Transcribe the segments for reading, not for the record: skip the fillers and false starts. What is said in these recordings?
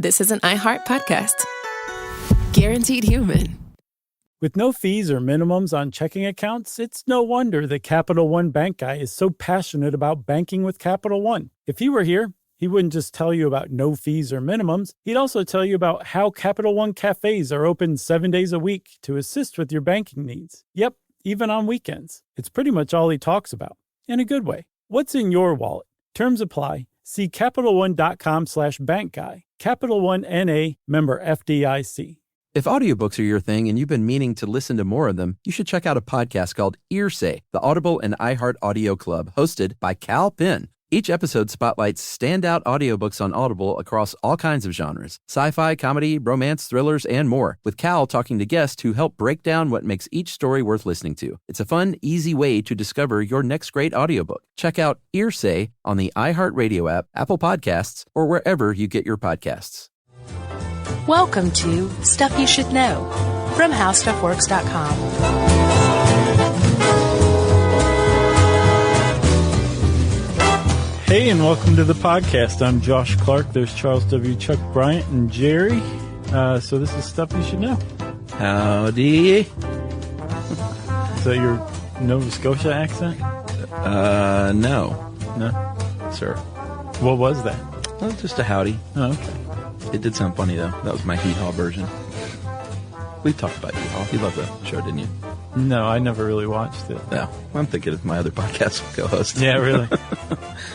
this is an iHeart podcast. Guaranteed human. With no fees or minimums on checking accounts, it's no wonder that Capital One Bank Guy is so passionate about banking with Capital One. If he were here, he wouldn't just tell you about no fees or minimums. He'd also tell you about how Capital One cafes are open 7 days a week to assist with your banking needs. Yep, even on weekends. It's pretty much all he talks about, in a good way. What's in your wallet? Terms apply. See CapitalOne.com/bankguy. Capital One N.A., member FDIC. If audiobooks are your thing and you've been meaning to listen to more of them, you should check out a podcast called Earsay, the Audible and iHeart Audio Club, hosted by Cal Penn. Each episode spotlights standout audiobooks on Audible across all kinds of genres: sci-fi, comedy, romance, thrillers, and more, with Cal talking to guests who help break down what makes each story worth listening to. It's a fun, easy way to discover your next great audiobook. Check out Earsay on the iHeartRadio app, Apple Podcasts, or wherever you get your podcasts. Welcome to Stuff You Should Know from HowStuffWorks.com. Hey, and welcome to the podcast. I'm Josh Clark. There's Charles W. Chuck Bryant and Jerry. So this is Stuff You Should Know. Howdy. Is that your Nova Scotia accent? No. No? Sir. What was that? Oh, just a howdy. Oh, okay. It did sound funny, though. That was my hee-haw version. We talked about hee-haw. You loved the show, didn't you? No, I never really watched it. No. I'm thinking of my other podcast co-host. Yeah, really?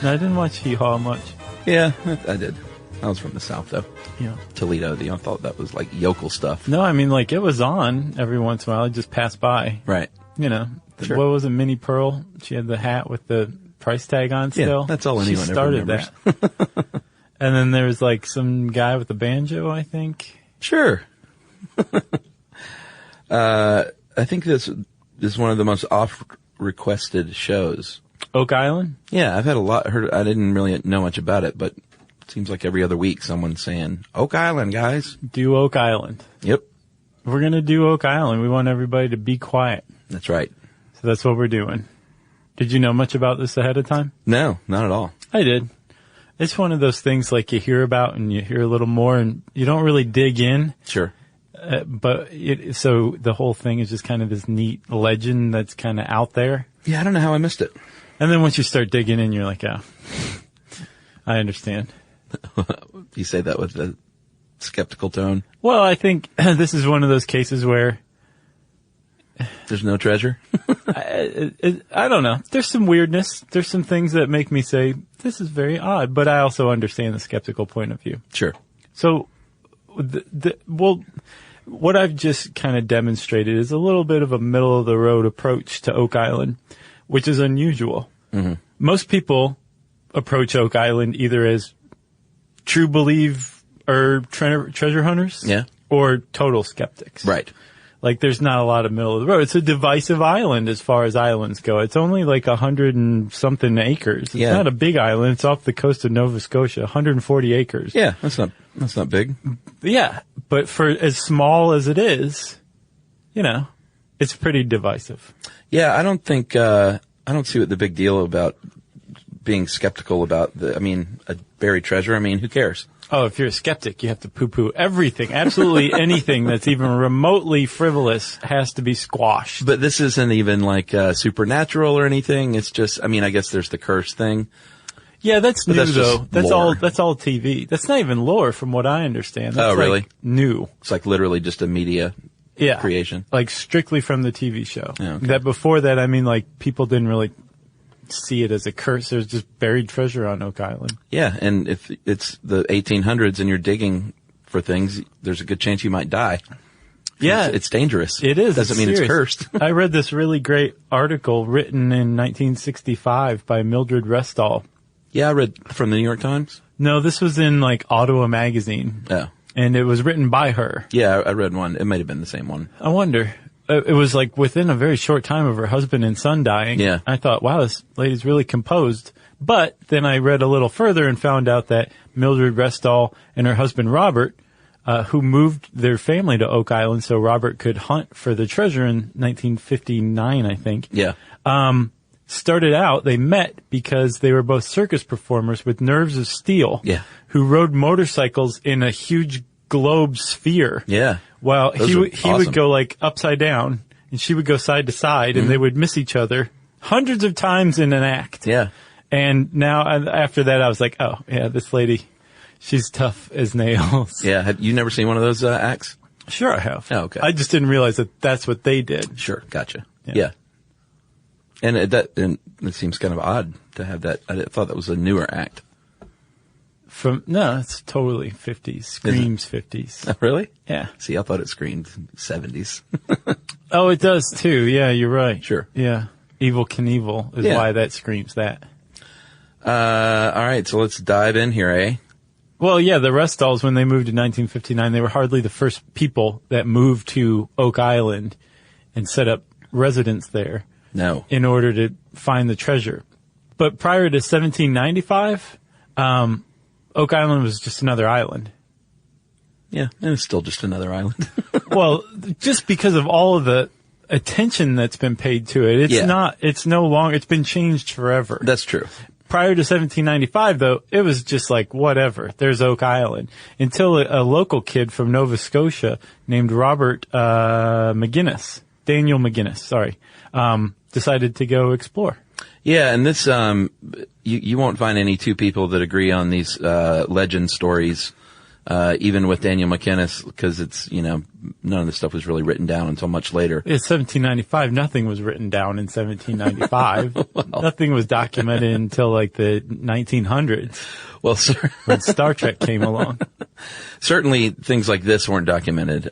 No, I didn't watch Hee Haw much. Yeah, I did. I was from the South, though. Yeah. Toledo. I thought that was like yokel stuff. No, I mean, like, it was on every once in a while. It just passed by. Right. You know. Sure. What was it, Minnie Pearl? She had the hat with the price tag on still. Yeah, that's all anyone she ever started remembers. That. And then there was, like, some guy with a banjo, I think. Sure. I think this is one of the most oft-requested shows. Oak Island? Yeah, I've had a lot heard. I didn't really know much about it, but it seems like every other week someone's saying, Oak Island, guys. Do Oak Island. Yep. We're going to do Oak Island. We want everybody to be quiet. That's right. So that's what we're doing. Did you know much about this ahead of time? No, not at all. I did. It's one of those things like you hear about and you hear a little more and you don't really dig in. Sure. So the whole thing is just kind of this neat legend that's kind of out there. Yeah, I don't know how I missed it. And then once you start digging in, you're like, oh, I understand. You say that with a skeptical tone. Well, I think this is one of those cases where there's no treasure. I don't know. There's some weirdness. There's some things that make me say, this is very odd, but I also understand the skeptical point of view. Sure. So, what I've just kind of demonstrated is a little bit of a middle-of-the-road approach to Oak Island, which is unusual. Mm-hmm. Most people approach Oak Island either as true believe or treasure hunters, yeah, or total skeptics. Right. Like, there's not a lot of middle of the road. It's a divisive island as far as islands go. It's only like 100 and something acres. It's not a big island. It's off the coast of Nova Scotia, 140 acres. Yeah, that's not big. Yeah, but for as small as it is, you know, it's pretty divisive. Yeah, I don't see what the big deal about being skeptical about a buried treasure. I mean, who cares? Oh, if you're a skeptic, you have to poo-poo everything. Absolutely anything that's even remotely frivolous has to be squashed. But this isn't even like supernatural or anything. It's just, I guess there's the curse thing. Yeah, that's new though. That's lore. That's all TV. That's not even lore from what I understand. That's really? Like new. It's like literally just a media creation. Like strictly from the TV show. Yeah, okay. That before that, like people didn't really see it as a curse. There's just buried treasure on Oak Island. Yeah, and if it's the 1800s and you're digging for things, there's a good chance you might die. Yeah. It's dangerous. It is. Doesn't mean serious. it's cursed. I read this really great article written in 1965 by Mildred Restall. Yeah, I read from the New York Times. No, this was in like Ottawa Magazine. Oh. And it was written by her. Yeah, I read one. It might have been the same one. I wonder. It was like within a very short time of her husband and son dying. Yeah. I thought, wow, this lady's really composed. But then I read a little further and found out that Mildred Restall and her husband Robert, who moved their family to Oak Island so Robert could hunt for the treasure in 1959, I think. Yeah. started out, they met because they were both circus performers with nerves of steel. Yeah. Who rode motorcycles in a huge globe sphere. Yeah. Well, he awesome. would go like upside down and she would go side to side and they would miss each other hundreds of times in an act. Yeah. And now after that, I was like, oh, yeah, this lady, she's tough as nails. Yeah. Have you never seen one of those acts? Sure, I have. Oh, okay. I just didn't realize that that's what they did. Sure. Gotcha. Yeah. Yeah. And it seems kind of odd to have that. I thought that was a newer act. No, it's totally 50s. Screams 50s. Oh, really? Yeah. See, I thought it screamed 70s. Oh, it does too. Yeah, you're right. Sure. Yeah. Evil Knievel is why that screams that. All right. So let's dive in here, eh? Well, yeah, the Restals, when they moved in 1959, they were hardly the first people that moved to Oak Island and set up residence there. No. In order to find the treasure. But prior to 1795, Oak Island was just another island. Yeah. And it's still just another island. Well, just because of all of the attention that's been paid to it, it's no longer, it's been changed forever. That's true. Prior to 1795, though, it was just like, whatever, there's Oak Island. Until a local kid from Nova Scotia named Daniel McGinnis, decided to go explore. Yeah, and this, you won't find any two people that agree on these, legend stories, even with Daniel McInnes, because it's, none of this stuff was really written down until much later. It's 1795. Nothing was written down in 1795. Nothing was documented until like the 1900s. Well, sir. When Star Trek came along. Certainly things like this weren't documented,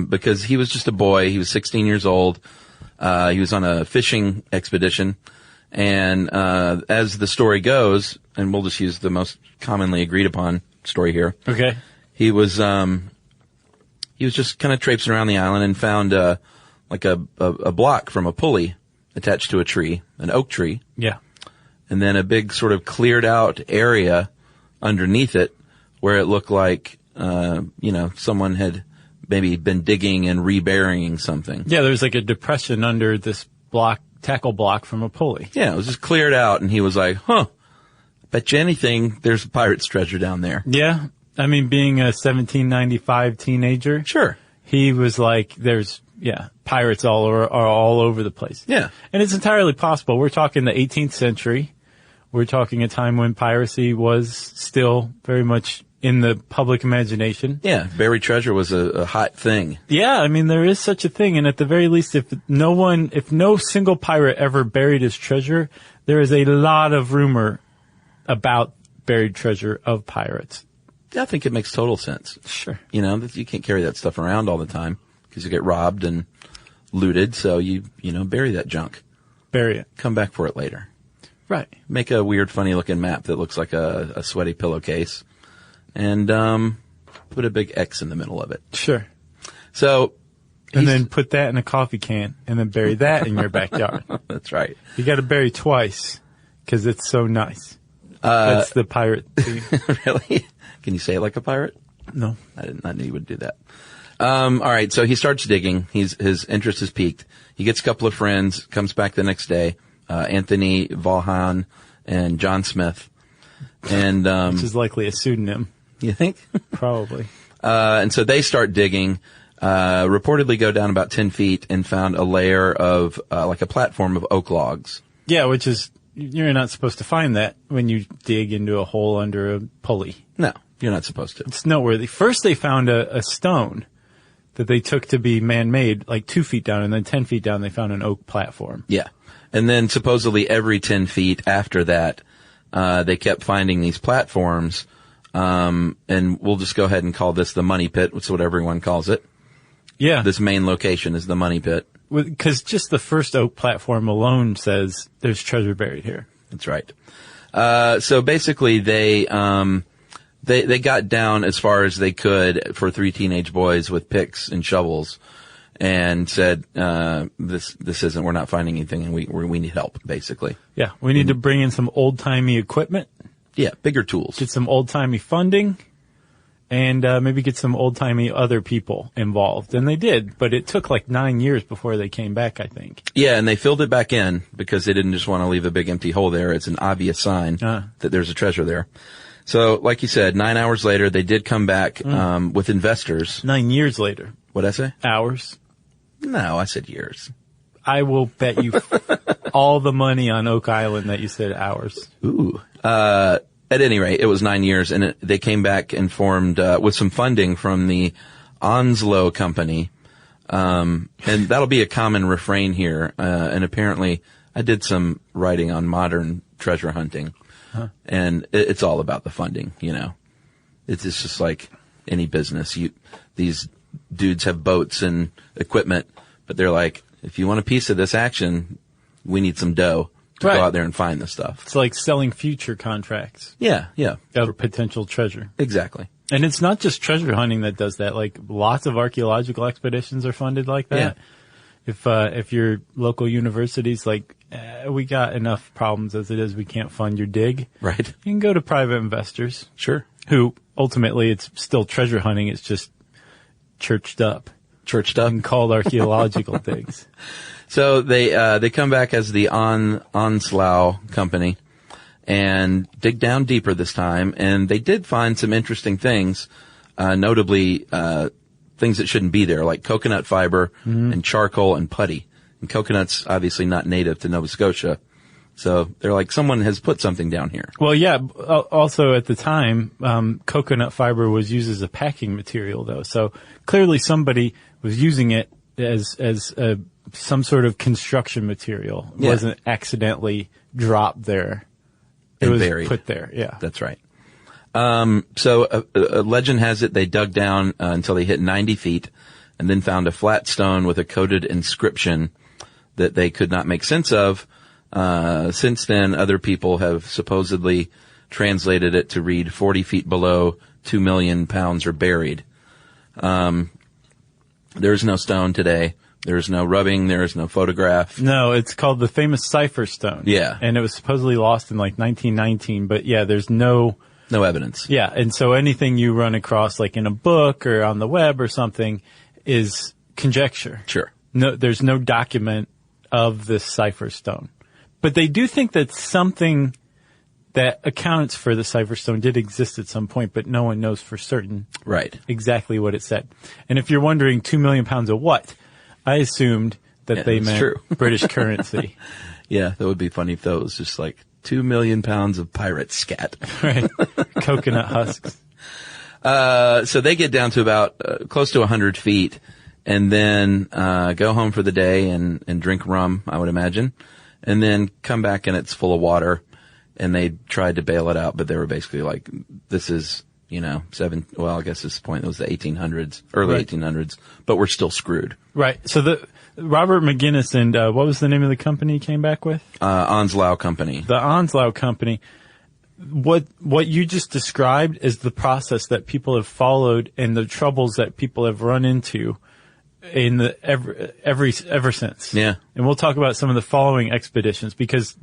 because he was just a boy. He was 16 years old. He was on a fishing expedition. And, as the story goes, and we'll just use the most commonly agreed upon story here. Okay. He was just kind of traipsing around the island and found, like a block from a pulley attached to a tree, an oak tree. Yeah. And then a big sort of cleared out area underneath it where it looked like, someone had maybe been digging and reburying something. Yeah, there's like a depression under this tackle block from a pulley. Yeah, it was just cleared out, and he was like, bet you anything there's a pirate's treasure down there. Yeah. I mean, being a 1795 teenager. Sure. He was like, pirates are all over the place. Yeah. And it's entirely possible. We're talking the 18th century. We're talking a time when piracy was still very much in the public imagination. Yeah, buried treasure was a hot thing. Yeah, I mean, there is such a thing. And at the very least, if no single pirate ever buried his treasure, there is a lot of rumor about buried treasure of pirates. Yeah, I think it makes total sense. Sure. That you can't carry that stuff around all the time because you get robbed and looted. So you bury that junk. Bury it. Come back for it later. Right. Make a weird, funny looking map that looks like a sweaty pillowcase. And, put a big X in the middle of it. Sure. So. And then put that in a coffee can and then bury that in your backyard. That's right. You got to bury twice because it's so nice. That's the pirate thing. Really? Can you say it like a pirate? No. I knew you would do that. All right. So he starts digging. His interest is piqued. He gets a couple of friends, comes back the next day, Anthony Valhan and John Smith. And, which is likely a pseudonym. You think? Probably. And so they start digging, reportedly go down about 10 feet and found a layer of, like a platform of oak logs. Yeah, which is, you're not supposed to find that when you dig into a hole under a pulley. No, you're not supposed to. It's noteworthy. First they found a stone that they took to be man-made, like 2 feet down, and then 10 feet down they found an oak platform. Yeah. And then supposedly every 10 feet after that, they kept finding these platforms. And we'll just go ahead and call this the money pit. That's what everyone calls it. Yeah. This main location is the money pit. Because just the first oak platform alone says there's treasure buried here. That's right. So basically they got down as far as they could for three teenage boys with picks and shovels and said, this isn't, we're not finding anything and we need help, basically. Yeah. We need to bring in some old-timey equipment. Yeah. Bigger tools. Get some old-timey funding and maybe get some old-timey other people involved. And they did, but it took like 9 years before they came back, I think. Yeah, and they filled it back in because they didn't just want to leave a big empty hole there. It's an obvious sign that there's a treasure there. So, like you said, 9 hours later, they did come back with investors. 9 years later. What'd I say? Hours. No, I said years. I will bet you all the money on Oak Island that you said hours. Ooh. At any rate, it was 9 years, and they came back and formed with some funding from the Onslow Company. And that'll be a common refrain here. And apparently, I did some writing on modern treasure hunting. And it's all about the funding, you know. It's just like any business. These dudes have boats and equipment, but they're like, if you want a piece of this action, we need some dough to go out there and find the stuff. It's like selling future contracts. Yeah. Of potential treasure. Exactly. And it's not just treasure hunting that does that. Like, lots of archaeological expeditions are funded like that. Yeah. If your local university's like, we got enough problems as it is, we can't fund your dig. Right. You can go to private investors. Sure. Who, ultimately, it's still treasure hunting. It's just churched up. And called archaeological digs. So they come back as the Onslow Company and dig down deeper this time, and they did find some interesting things, notably things that shouldn't be there, like coconut fiber and charcoal and putty. And coconut's obviously not native to Nova Scotia, so they're like, someone has put something down here. Well, yeah. Also, at the time, coconut fiber was used as a packing material, though. So clearly, somebody was using it as some sort of construction material. It wasn't accidentally dropped there. It was buried. Put there. Yeah, that's right. So a legend has it they dug down until they hit 90 feet, and then found a flat stone with a coded inscription that they could not make sense of. Since then, other people have supposedly translated it to read 40 feet below, 2 million pounds are buried. There's no stone today. There's no rubbing. There is no photograph. No, it's called the famous cipher stone. Yeah. And it was supposedly lost in like 1919, but yeah, there's no evidence. Yeah. And so anything you run across like in a book or on the web or something is conjecture. Sure. No, there's no document of this cipher stone. But they do think that something that accounts for the cipher stone did exist at some point, but no one knows for certain exactly what it said. And if you're wondering 2 million pounds of what, I assumed that they meant British currency. Yeah, that would be funny if that was just like 2 million pounds of pirate scat. Right. Coconut husks. So they get down to about close to 100 feet and then go home for the day and drink rum, I would imagine, and then come back and it's full of water. And they tried to bail it out, but they were basically like, this is, I guess this point it was the 1800s, early 1800s, but we're still screwed. Right. So the Robert McGinnis and what was the name of the company he came back with? Onslow Company. The Onslow Company. What you just described is the process that people have followed and the troubles that people have run into in the ever since. Yeah. And we'll talk about some of the following expeditions because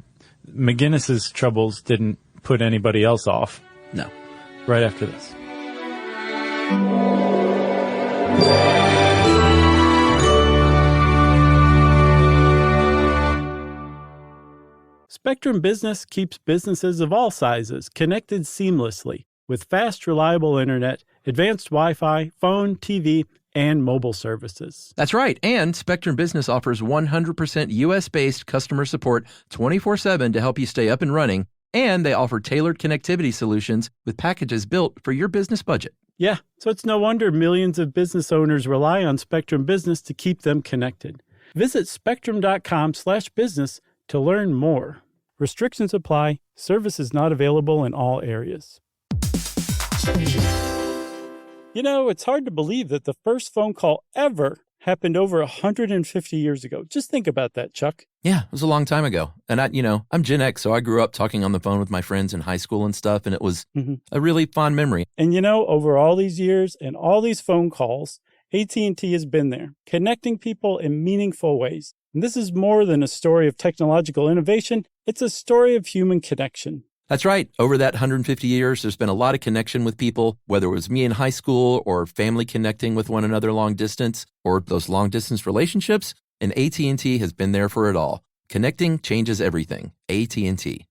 McGinnis's troubles didn't put anybody else off. No. Right after this. Spectrum Business keeps businesses of all sizes connected seamlessly with fast, reliable internet, advanced Wi-Fi, phone, TV, and mobile services. That's right. And Spectrum Business offers 100% U.S.-based customer support 24/7 to help you stay up and running. And they offer tailored connectivity solutions with packages built for your business budget. Yeah, so it's no wonder millions of business owners rely on Spectrum Business to keep them connected. Visit spectrum.com/business to learn more. Restrictions apply. Service is not available in all areas. You know, it's hard to believe that the first phone call ever happened over 150 years ago. Just think about that, Chuck. Yeah, it was a long time ago. And I'm Gen X, so I grew up talking on the phone with my friends in high school and stuff, and it was a really fond memory. And over all these years and all these phone calls, AT&T has been there, connecting people in meaningful ways. And this is more than a story of technological innovation. It's a story of human connection. That's right. Over that 150 years, there's been a lot of connection with people, whether it was me in high school or family connecting with one another long distance or those long distance relationships, and AT&T has been there for it all. Connecting changes everything. AT&T.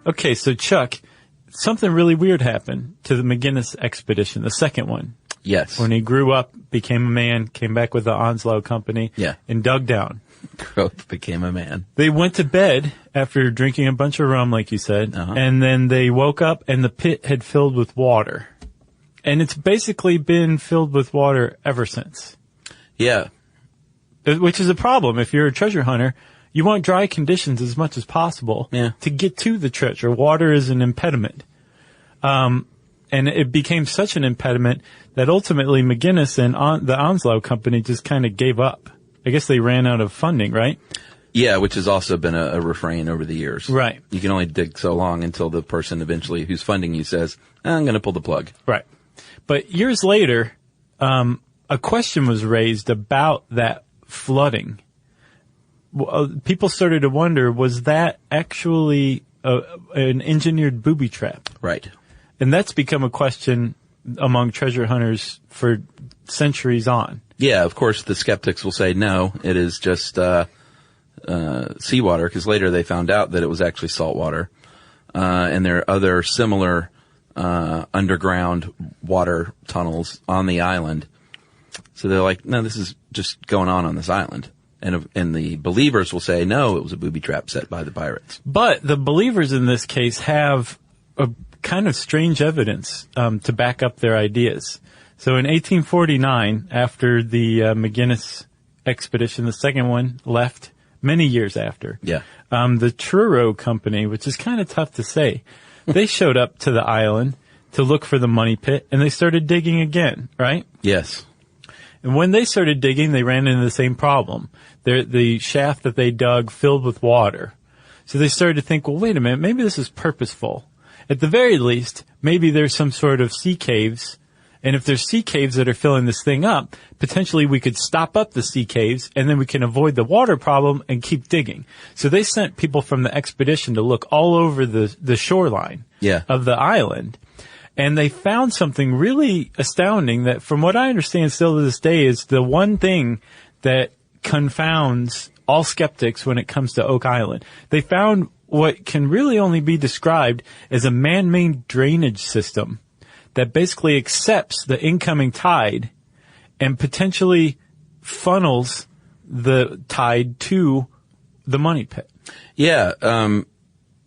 Okay, so Chuck, something really weird happened to the McGinnis expedition, the second one. Yes. When he grew up, became a man, came back with the Onslow Company, and dug down. Grew up, became a man. They went to bed after drinking a bunch of rum, like you said, and then they woke up and the pit had filled with water. And it's basically been filled with water ever since. Yeah. Which is a problem. If you're a treasure hunter, you want dry conditions as much as possible to get to the treasure. Water is an impediment. And it became such an impediment that ultimately McGinnis and the Onslow Company just kind of gave up. I guess they ran out of funding, right? Yeah, which has also been a refrain over the years. Right. You can only dig so long until the person eventually who's funding you says, I'm going to pull the plug. Right. But years later, a question was raised about that flooding. People started to wonder, was that actually an engineered booby trap? Right. And that's become a question among treasure hunters for centuries on. Yeah, of course, the skeptics will say, no, it is just seawater, because later they found out that it was actually salt water. And there are other similar underground water tunnels on the island. So they're like, no, this is just going on this island. And the believers will say, no, it was a booby trap set by the pirates. But the believers in this case have a kind of strange evidence to back up their ideas. So in 1849, after the McGinnis expedition, the second one left many years after. Yeah. The Truro Company, which is kind of tough to say, they showed up to the island to look for the money pit, and they started digging again, right? Yes. And when they started digging, they ran into the same problem. The shaft that they dug filled with water. So they started to think, well, wait a minute, maybe this is purposeful. At the very least, maybe there's some sort of sea caves. And if there's sea caves that are filling this thing up, potentially we could stop up the sea caves and then we can avoid the water problem and keep digging. So they sent people from the expedition to look all over the shoreline of the island. And they found something really astounding that, from what I understand still to this day, is the one thing that confounds all skeptics when it comes to Oak Island. They found what can really only be described as a man-made drainage system that basically accepts the incoming tide and potentially funnels the tide to the money pit. Yeah.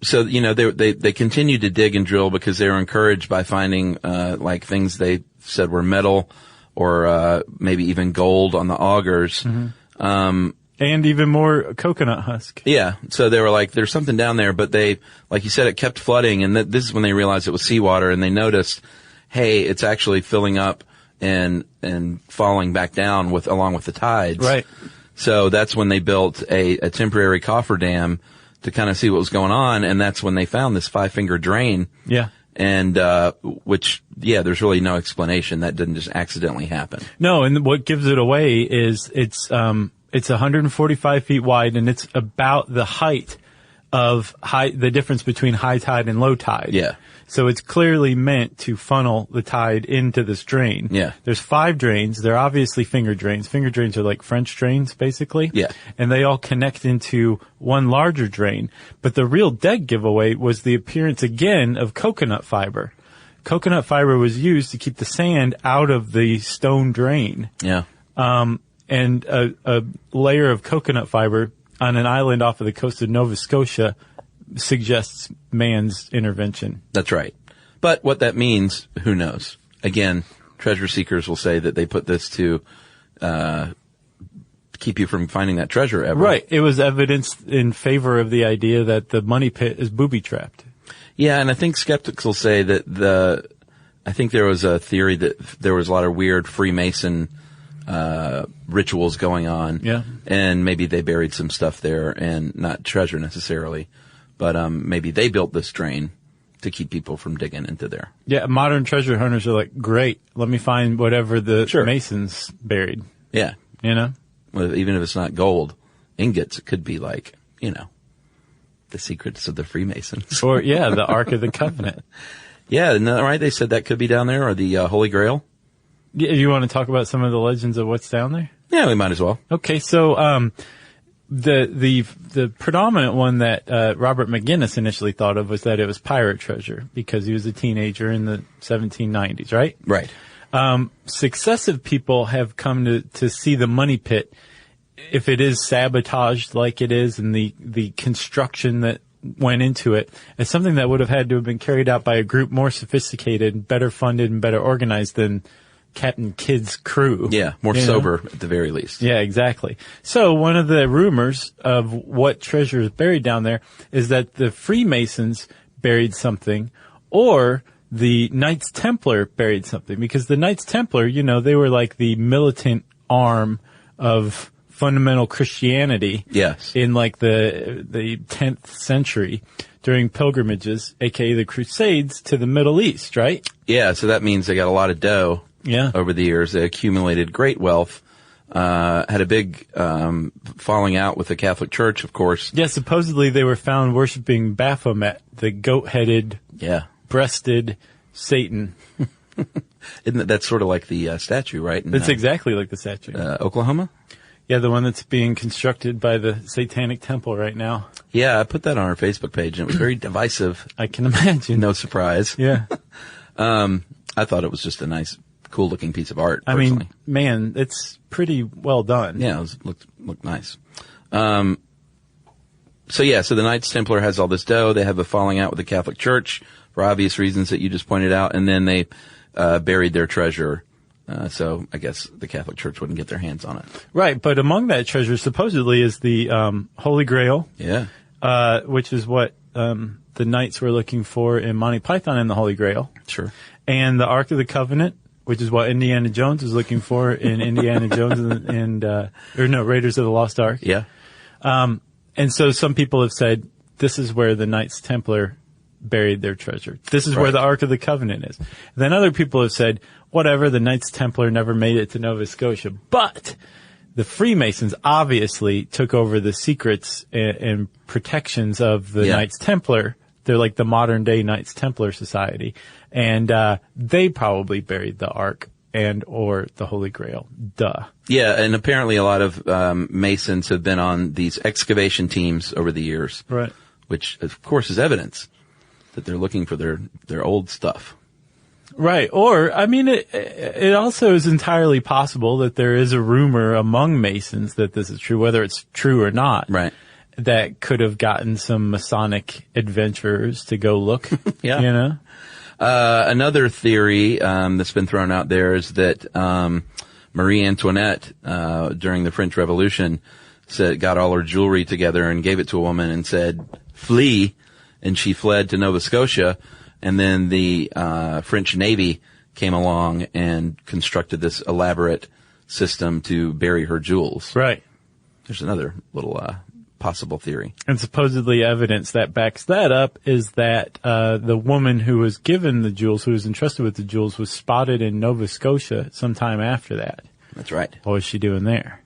So, they continued to dig and drill because they were encouraged by finding, like things they said were metal or, maybe even gold on the augers. Mm-hmm. And even more coconut husk. Yeah. So they were like, there's something down there, but they, like you said, it kept flooding. And this is when they realized it was seawater, and they noticed, hey, it's actually filling up and falling back down along with the tides. Right. So that's when they built a temporary coffer dam to kind of see what was going on. And that's when they found this 5-finger drain. Yeah. And, there's really no explanation. That didn't just accidentally happen. No. And what gives it away is it's 145 feet wide, and it's about the height of the difference between high tide and low tide. Yeah. So it's clearly meant to funnel the tide into this drain. Yeah. There's 5 drains. They're obviously finger drains. Finger drains are like French drains, basically. Yeah. And they all connect into one larger drain. But the real dead giveaway was the appearance again of coconut fiber. Coconut fiber was used to keep the sand out of the stone drain. Yeah. And a layer of coconut fiber on an island off of the coast of Nova Scotia suggests man's intervention. That's right. But what that means, who knows? Again, treasure seekers will say that they put this to keep you from finding that treasure ever. Right. It was evidence in favor of the idea that the money pit is booby-trapped. Yeah, and I think skeptics will say that I think there was a theory that there was a lot of weird Freemason rituals going on. Yeah. And maybe they buried some stuff there, and not treasure necessarily, but maybe they built this drain to keep people from digging into there. Yeah, modern treasure hunters are like, great, let me find whatever the Sure. Masons buried. Yeah. You know? Well, even if it's not gold ingots, it could be like, the secrets of the Freemasons. Or, yeah, the Ark of the Covenant. Yeah, isn't that right? They said that could be down there, or the Holy Grail. Yeah, you want to talk about some of the legends of what's down there? Yeah, we might as well. Okay, so the predominant one that Robert McGinnis initially thought of was that it was pirate treasure because he was a teenager in the 1790s, right? Right. Successive people have come to see the money pit, if it is sabotaged like it is, and the construction that went into it, as something that would have had to have been carried out by a group more sophisticated, better funded, and better organized than Captain Kidd's crew. Yeah, more sober at the very least. Yeah, exactly. So one of the rumors of what treasure is buried down there is that the Freemasons buried something, or the Knights Templar buried something, because the Knights Templar, they were like the militant arm of fundamental Christianity. Yes. In like the 10th century during pilgrimages, aka the Crusades, to the Middle East, right? Yeah, so that means they got a lot of dough. Yeah. Over the years, they accumulated great wealth, had a big falling out with the Catholic Church, of course. Yeah, supposedly they were found worshiping Baphomet, the goat-headed, breasted Satan. Isn't that's sort of like the statue, right? It's exactly like the statue. Oklahoma? Yeah, the one that's being constructed by the Satanic Temple right now. Yeah, I put that on our Facebook page, and it was very divisive. I can imagine. No surprise. Yeah. I thought it was just a nice, cool-looking piece of art, personally. I mean, man, it's pretty well done. Yeah, it looked nice. So the Knights Templar has all this dough. They have a falling out with the Catholic Church for obvious reasons that you just pointed out, and then they buried their treasure. So I guess the Catholic Church wouldn't get their hands on it. Right, but among that treasure supposedly is the Holy Grail. Yeah. Which is what the knights were looking for in Monty Python and the Holy Grail. Sure. And the Ark of the Covenant, which is what Indiana Jones was looking for in Indiana Jones Raiders of the Lost Ark. Yeah. And so some people have said this is where the Knights Templar buried their treasure. This is where the Ark of the Covenant is. Then other people have said, whatever, the Knights Templar never made it to Nova Scotia. But the Freemasons obviously took over the secrets and protections of the Knights Templar. They're like the modern day Knights Templar Society. And they probably buried the Ark and or the Holy Grail. Duh. Yeah, and apparently a lot of Masons have been on these excavation teams over the years. Right. Which, of course, is evidence that they're looking for their old stuff. Right. Or, I mean, it also is entirely possible that there is a rumor among Masons that this is true, whether it's true or not. Right. That could have gotten some Masonic adventurers to go look. Yeah. Another theory that's been thrown out there is that Marie Antoinette, during the French Revolution, got all her jewelry together and gave it to a woman and said, "Flee," and she fled to Nova Scotia. And then the French Navy came along and constructed this elaborate system to bury her jewels. Right. There's another little possible theory. And supposedly evidence that backs that up is that the woman who was given the jewels, who was entrusted with the jewels, was spotted in Nova Scotia sometime after that. That's right. What was she doing there?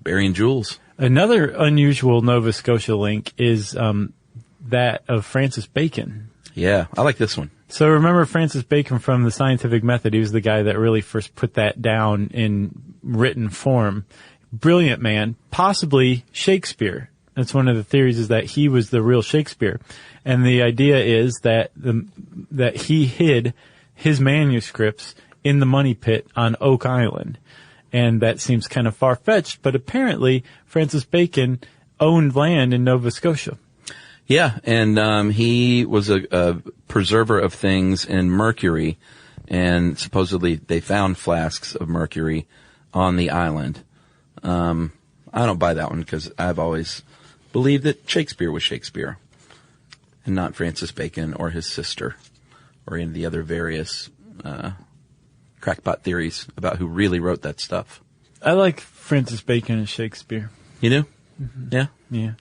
Burying jewels. Another unusual Nova Scotia link is that of Francis Bacon. Yeah, I like this one. So remember Francis Bacon from the Scientific Method. He was the guy that really first put that down in written form. Brilliant man, possibly Shakespeare. That's one of the theories, is that he was the real Shakespeare. And the idea is that that he hid his manuscripts in the money pit on Oak Island. And that seems kind of far-fetched, but apparently Francis Bacon owned land in Nova Scotia. Yeah, and he was a preserver of things in mercury, and supposedly they found flasks of mercury on the island. I don't buy that one because I've always believed that Shakespeare was Shakespeare and not Francis Bacon or his sister or any of the other various crackpot theories about who really wrote that stuff. I like Francis Bacon as Shakespeare. You do? Mm-hmm. Yeah? Yeah.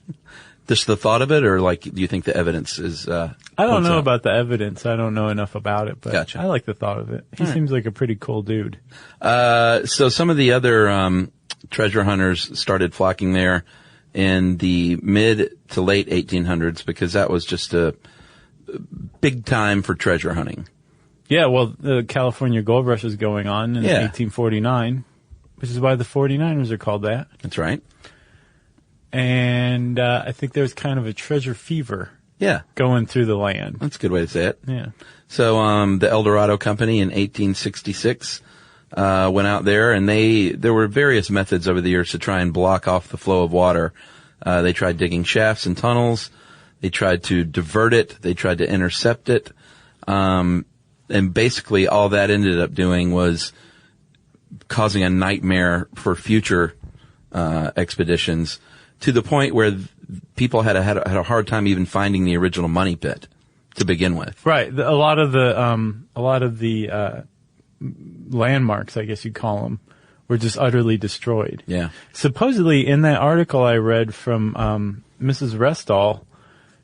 Just the thought of it, or like, do you think the evidence is? I don't know about the evidence. I don't know enough about it, but Gotcha. I like the thought of it. He seems like a pretty cool dude. So some of the other treasure hunters started flocking there in the mid to late 1800s because that was just a big time for treasure hunting. Yeah, well, the California Gold Rush is going on in 1849, which is why the 49ers are called that. That's right. And I think there's kind of a treasure fever going through the land. That's a good way to say it. Yeah. So the El Dorado Company in 1866 went out there, and there were various methods over the years to try and block off the flow of water. They tried digging shafts and tunnels. They tried to divert it. They tried to intercept it. And basically all that ended up doing was causing a nightmare for future expeditions, to the point where people had a hard time even finding the original money pit to begin with. Right. A lot of the landmarks, I guess you'd call them, were just utterly destroyed. Yeah. Supposedly, in that article I read from Mrs. Restall,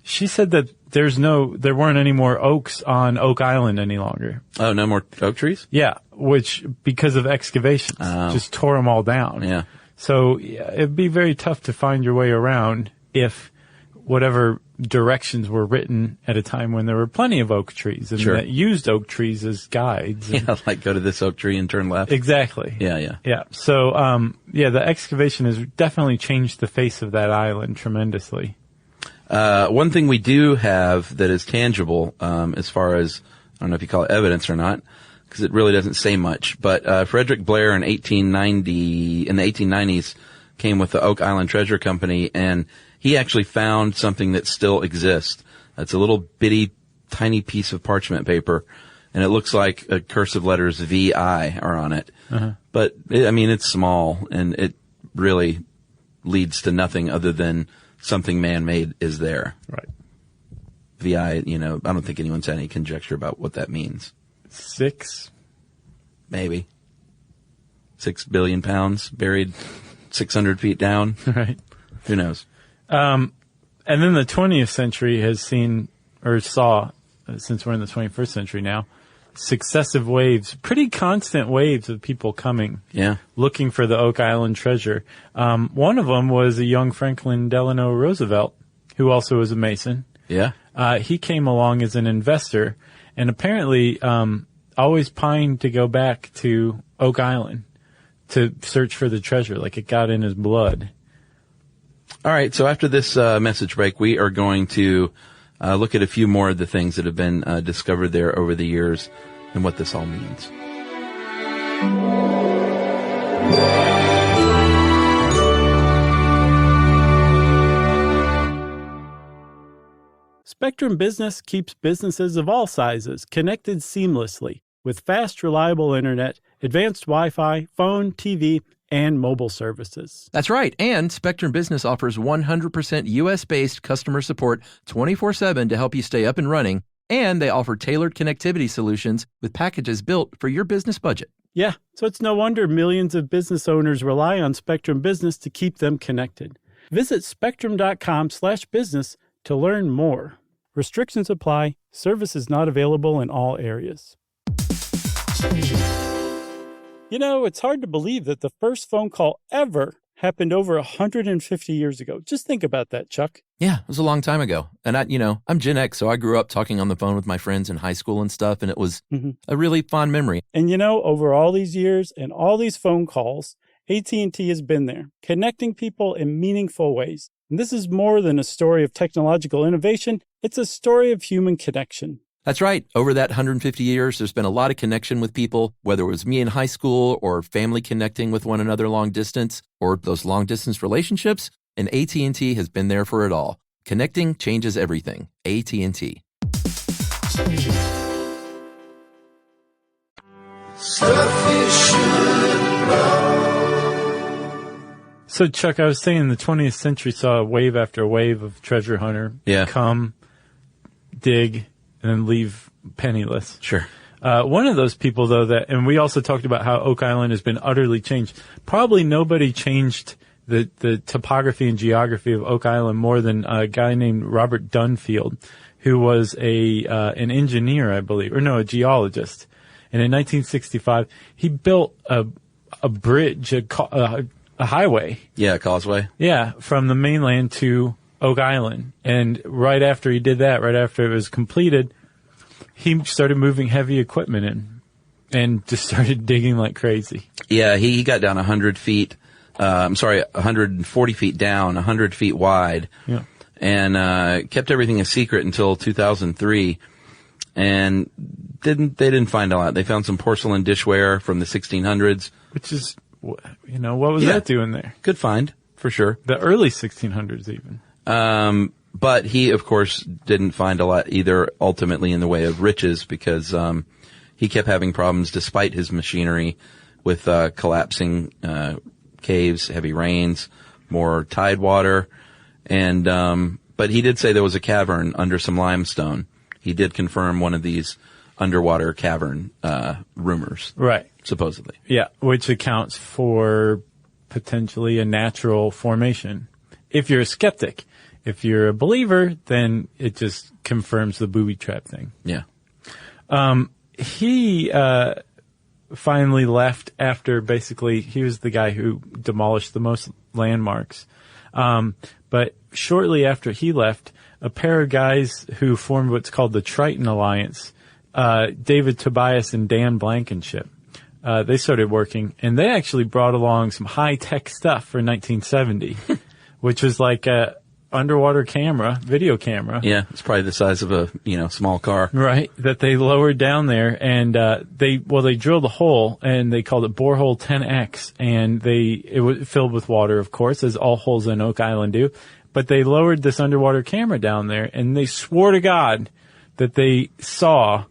she said that there weren't any more oaks on Oak Island any longer. Oh, no more oak trees? Yeah, which because of excavations, just tore them all down. Yeah. So it'd be very tough to find your way around if whatever directions were written at a time when there were plenty of oak trees and that used oak trees as guides. Yeah, like go to this oak tree and turn left. Exactly. Yeah. So, the excavation has definitely changed the face of that island tremendously. One thing we do have that is tangible, as far as, I don't know if you call it evidence or not, because it really doesn't say much, but Frederick Blair in the 1890s came with the Oak Island Treasure Company, and he actually found something that still exists. It's a little bitty, tiny piece of parchment paper, and it looks like a cursive letters VI are on it. But, it's small, and it really leads to nothing other than something man-made is there. Right. VI, I don't think anyone's had any conjecture about what that means. 6? Maybe. 6 billion pounds buried 600 feet down. Right. Who knows? And then the 20th century has saw, since we're in the 21st century now, successive waves, pretty constant waves of people coming. Yeah. Looking for the Oak Island treasure. One of them was a young Franklin Delano Roosevelt, who also was a Mason. Yeah. He came along as an investor and apparently always pined to go back to Oak Island to search for the treasure, like it got in his blood. All right, so after this message break, we are going to look at a few more of the things that have been discovered there over the years and what this all means. Spectrum Business keeps businesses of all sizes connected seamlessly with fast, reliable internet, advanced Wi-Fi, phone, TV, and mobile services. That's right. And Spectrum Business offers 100% U.S.-based customer support 24/7 to help you stay up and running. And they offer tailored connectivity solutions with packages built for your business budget. Yeah, so it's no wonder millions of business owners rely on Spectrum Business to keep them connected. Visit spectrum.com/business to learn more. Restrictions apply. Services not available in all areas. It's hard to believe that the first phone call ever happened over 150 years ago. Just think about that, Chuck. Yeah, it was a long time ago. And I'm Gen X, so I grew up talking on the phone with my friends in high school and stuff, and it was a really fond memory. And over all these years and all these phone calls, AT&T has been there, connecting people in meaningful ways. And this is more than a story of technological innovation. It's a story of human connection. That's right. Over that 150 years, there's been a lot of connection with people, whether it was me in high school or family connecting with one another long distance or those long distance relationships. And AT&T has been there for it all. Connecting changes everything. AT&T. So, Chuck, I was saying the 20th century saw a wave after wave of treasure hunter come, dig, and then leave penniless. Sure. One of those people, though, and we also talked about how Oak Island has been utterly changed. Probably nobody changed the topography and geography of Oak Island more than a guy named Robert Dunfield, who was an engineer, I believe, or no, a geologist. And in 1965, he built a bridge, a highway. Yeah, causeway. Yeah, from the mainland to Oak Island. And right after he did that, right after it was completed, he started moving heavy equipment in and just started digging like crazy. Yeah, he got down 100 feet. 140 feet down, 100 feet wide. Yeah. And kept everything a secret until 2003. And they didn't find a lot. They found some porcelain dishware from the 1600s. Which is, what was that doing there? Good find, for sure. The early 1600s even. But he, of course, didn't find a lot either ultimately in the way of riches because he kept having problems despite his machinery with collapsing caves, heavy rains, more tide water. And but he did say there was a cavern under some limestone. He did confirm one of these underwater cavern rumors. Right. Supposedly. Yeah, which accounts for potentially a natural formation. If you're a skeptic. If you're a believer, then it just confirms the booby trap thing. Yeah. He finally left after basically he was the guy who demolished the most landmarks. But shortly after he left, a pair of guys who formed what's called the Triton Alliance, David Tobias and Dan Blankenship, they started working, and they actually brought along some high-tech stuff for 1970, which was like a underwater camera, video camera. Yeah, it's probably the size of a, small car. Right, that they lowered down there, and they drilled a hole, and they called it borehole 10X, and it was filled with water, of course, as all holes in Oak Island do. But they lowered this underwater camera down there, and they swore to God that they saw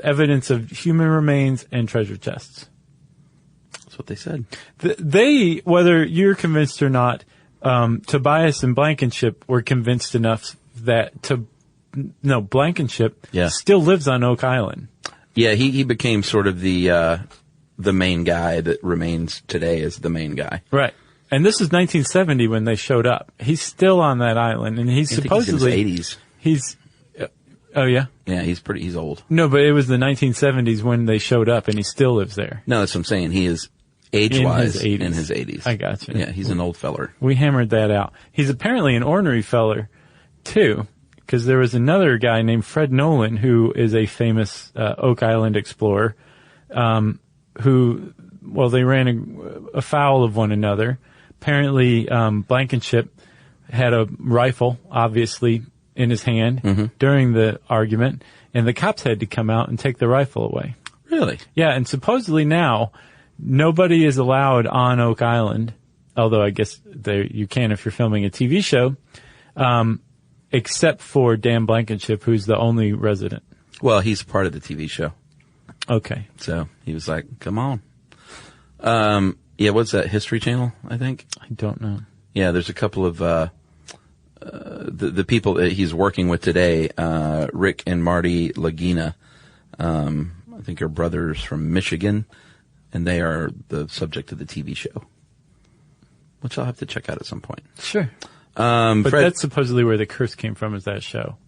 evidence of human remains and treasure chests. That's what they said. They, whether you're convinced or not, Tobias and Blankenship were convinced enough that Blankenship still lives on Oak Island. Yeah, he became sort of the main guy that remains today as the main guy. Right. And this is 1970 when they showed up. He's still on that island, and he's supposedly he's in his 80s. Oh yeah? Yeah, he's old. No, but it was the 1970s when they showed up, and he still lives there. No, that's what I'm saying. He is age-wise in his 80s. I got you. Yeah, he's an old feller. We hammered that out. He's apparently an ornery feller, too, because there was another guy named Fred Nolan, who is a famous Oak Island explorer, they ran afoul of one another. Apparently, Blankenship had a rifle, obviously, in his hand during the argument, and the cops had to come out and take the rifle away. Really? Yeah, and supposedly now, nobody is allowed on Oak Island, although I guess you can if you're filming a TV show, except for Dan Blankenship, who's the only resident. Well, he's part of the TV show. Okay. So he was like, come on. Yeah, what's that, History Channel, I think? I don't know. Yeah, there's a couple of the people that he's working with today, Rick and Marty Lagina, I think are brothers from Michigan, and they are the subject of the TV show, which I'll have to check out at some point. Sure. But Fred, that's supposedly where the curse came from, is that show.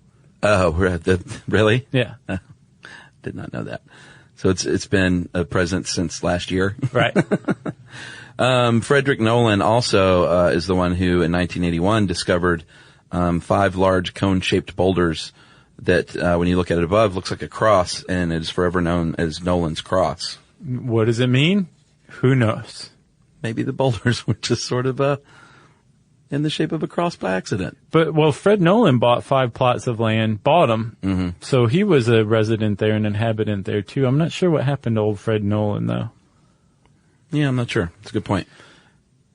Oh, really? Yeah. Did not know that. So it's been a presence since last year. Right. Frederick Nolan also is the one who in 1981 discovered 5 large cone-shaped boulders that when you look at it above looks like a cross, and it is forever known as Nolan's Cross. What does it mean? Who knows? Maybe the boulders were just sort of in the shape of a cross by accident. But, Fred Nolan bought 5 plots of land, bought them, so he was a resident there, an inhabitant there too. I'm not sure what happened to old Fred Nolan, though. Yeah, I'm not sure. It's a good point.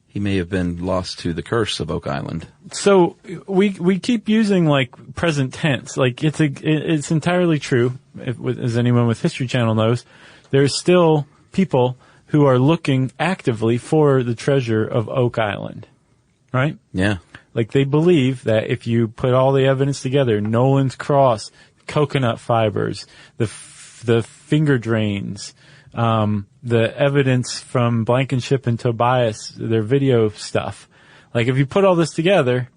He may have been lost to the curse of Oak Island. So we keep using like present tense, like it's entirely true. As anyone with History Channel knows, there's still people who are looking actively for the treasure of Oak Island, right? Yeah. Like they believe that if you put all the evidence together, Nolan's Cross, coconut fibers, the finger drains, the evidence from Blankenship and Tobias, their video stuff, Like, if you put all this together,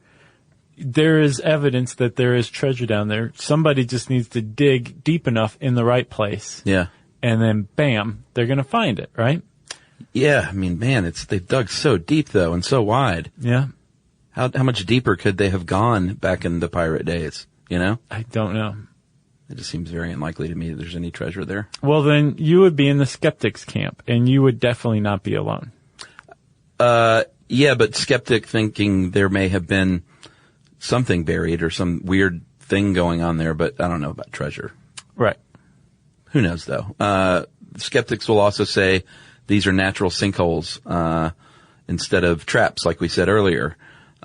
there is evidence that there is treasure down there. Somebody just needs to dig deep enough in the right place. Yeah. And then, bam, they're going to find it, right? Yeah. I mean, man, they've dug so deep, though, and so wide. Yeah. How much deeper could they have gone back in the pirate days? You know? I don't know. It just seems very unlikely to me that there's any treasure there. Well, then you would be in the skeptics camp, and you would definitely not be alone. Yeah, but skeptic thinking there may have been something buried or some weird thing going on there, but I don't know about treasure. Right. Who knows, though? Skeptics will also say these are natural sinkholes instead of traps, like we said earlier.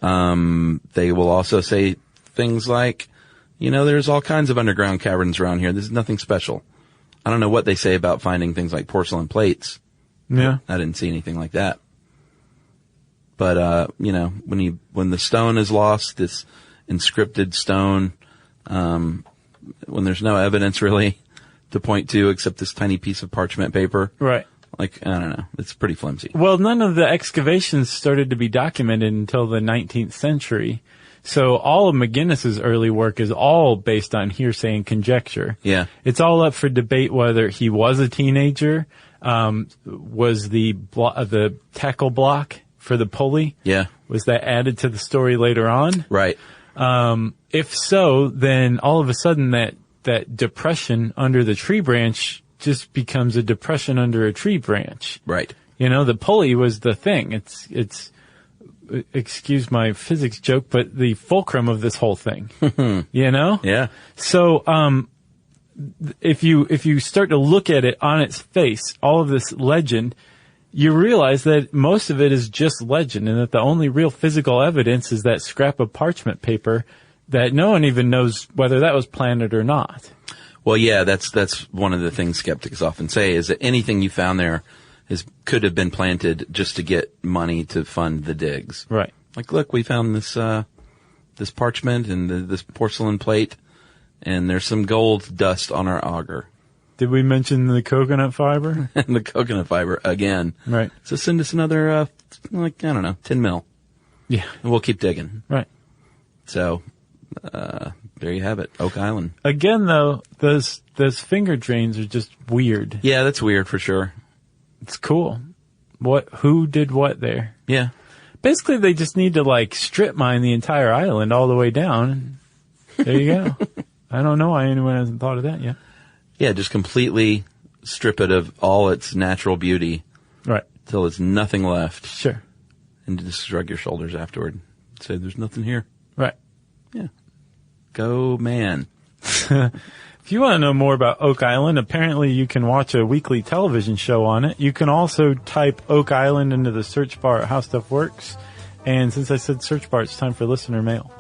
They will also say things like, there's all kinds of underground caverns around here. This is nothing special. I don't know what they say about finding things like porcelain plates. Yeah. I didn't see anything like that. But, when the stone is lost, this inscripted stone, when there's no evidence really to point to except this tiny piece of parchment paper. Right. Like, I don't know. It's pretty flimsy. Well, none of the excavations started to be documented until the 19th century. So all of McGinnis's early work is all based on hearsay and conjecture. Yeah. It's all up for debate whether he was a teenager, was the tackle block for the pulley. Yeah. Was that added to the story later on? Right. If so, then all of a sudden that depression under the tree branch just becomes a depression under a tree branch. Right. The pulley was the thing. It's excuse my physics joke, but the fulcrum of this whole thing. Yeah. So, if you start to look at it on its face, all of this legend, you realize that most of it is just legend, and that the only real physical evidence is that scrap of parchment paper that no one even knows whether that was planted or not. Well, yeah, that's one of the things skeptics often say is that anything you found there could have been planted just to get money to fund the digs. Right. Like, look, we found this parchment and this porcelain plate, and there's some gold dust on our auger. Did we mention the coconut fiber? And the coconut fiber again. Right. So send us another, 10 mil. Yeah. And we'll keep digging. Right. So, there you have it. Oak Island. Again, though, those finger drains are just weird. Yeah, that's weird for sure. It's cool. Who did what there? Yeah. Basically, they just need to strip mine the entire island all the way down. There you go. I don't know why anyone hasn't thought of that yet. Yeah, just completely strip it of all its natural beauty. Right. Till there's nothing left. Sure. And just shrug your shoulders afterward. Say, there's nothing here. Right. Yeah. Go man. If you want to know more about Oak Island, apparently you can watch a weekly television show on it. You can also type Oak Island into the search bar at How Stuff Works. And since I said search bar, it's time for listener mail.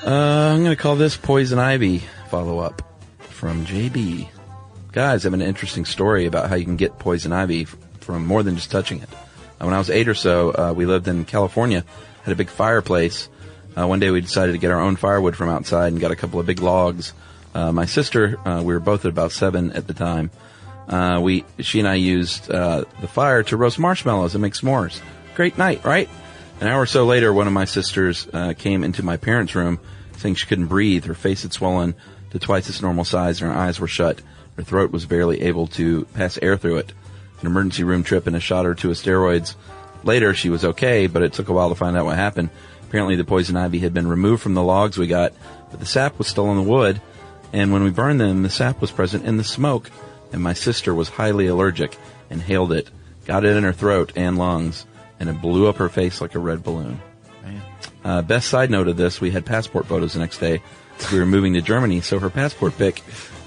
I'm going to call this Poison Ivy follow-up from JB. Guys, I have an interesting story about how you can get poison ivy from more than just touching it. When I was 8 or so, we lived in California, had a big fireplace. One day we decided to get our own firewood from outside and got a couple of big logs. My sister, we were both at about 7 at the time. She and I used the fire to roast marshmallows and make s'mores. Great night, right? An hour or so later, one of my sisters came into my parents' room saying she couldn't breathe. Her face had swollen to twice its normal size and her eyes were shut. Her throat was barely able to pass air through it. An emergency room trip and a shot or two of steroids. Later, she was okay, but it took a while to find out what happened. Apparently, the poison ivy had been removed from the logs we got, but the sap was still on the wood. And when we burned them, the sap was present in the smoke. And my sister was highly allergic, inhaled it, got it in her throat and lungs, and it blew up her face like a red balloon. Best side note of this, we had passport photos the next day. We were moving to Germany, so her passport pic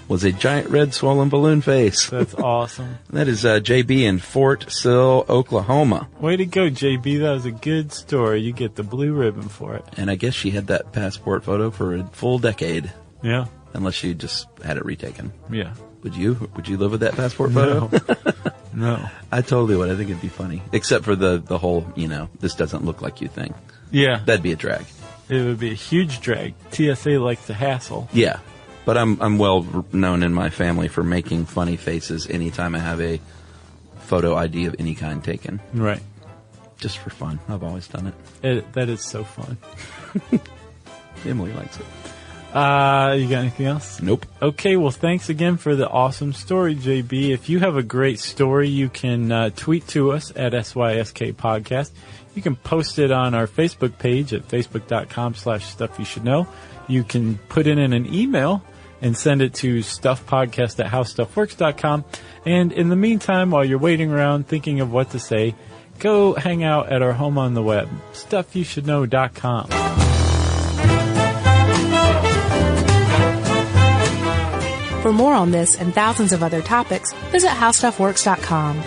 was a giant red swollen balloon face. That's awesome. That is JB in Fort Sill, Oklahoma. Way to go, JB. That was a good story. You get the blue ribbon for it. And I guess she had that passport photo for a full decade. Yeah. Unless she just had it retaken. Yeah. Would you live with that passport photo? No. I totally would. I think it'd be funny. Except for the whole, this doesn't look like you thing. Yeah. That'd be a drag. It would be a huge drag. TSA likes to hassle. Yeah. But I'm well known in my family for making funny faces anytime I have a photo ID of any kind taken. Right. Just for fun. I've always done it. That is so fun. Emily likes it. You got anything else? Nope. Okay, well, thanks again for the awesome story, JB. If you have a great story, you can tweet to us at SYSK Podcast. You can post it on our Facebook page at facebook.com/stuffyoushouldknow. You can put it in an email and send it to stuffpodcast@howstuffworks.com. And in the meantime, while you're waiting around thinking of what to say, go hang out at our home on the web, stuffyoushouldknow.com. For more on this and thousands of other topics, visit howstuffworks.com.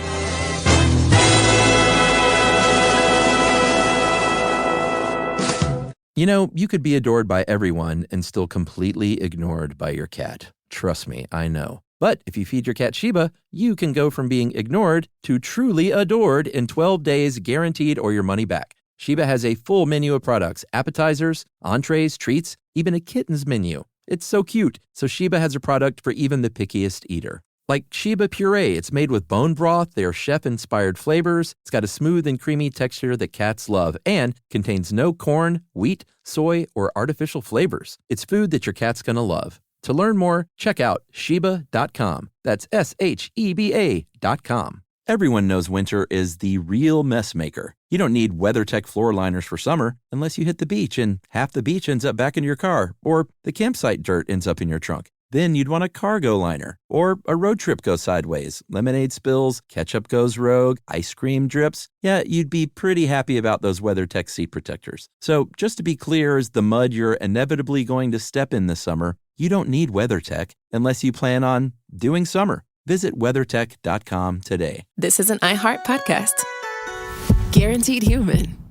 You know, you could be adored by everyone and still completely ignored by your cat. Trust me, I know. But if you feed your cat Sheba, you can go from being ignored to truly adored in 12 days, guaranteed, or your money back. Sheba has a full menu of products, appetizers, entrees, treats, even a kitten's menu. It's so cute, so Sheba has a product for even the pickiest eater. Like Sheba Puree, it's made with bone broth, they are chef-inspired flavors, it's got a smooth and creamy texture that cats love, and contains no corn, wheat, soy, or artificial flavors. It's food that your cat's gonna love. To learn more, check out Sheba.com. That's SHEBA.com. Everyone knows winter is the real mess maker. You don't need WeatherTech floor liners for summer unless you hit the beach and half the beach ends up back in your car, or the campsite dirt ends up in your trunk. Then you'd want a cargo liner, or a road trip goes sideways, lemonade spills, ketchup goes rogue, ice cream drips. Yeah, you'd be pretty happy about those WeatherTech seat protectors. So just to be clear, as the mud you're inevitably going to step in this summer, you don't need WeatherTech unless you plan on doing summer. Visit WeatherTech.com today. This is an iHeart podcast. Guaranteed human.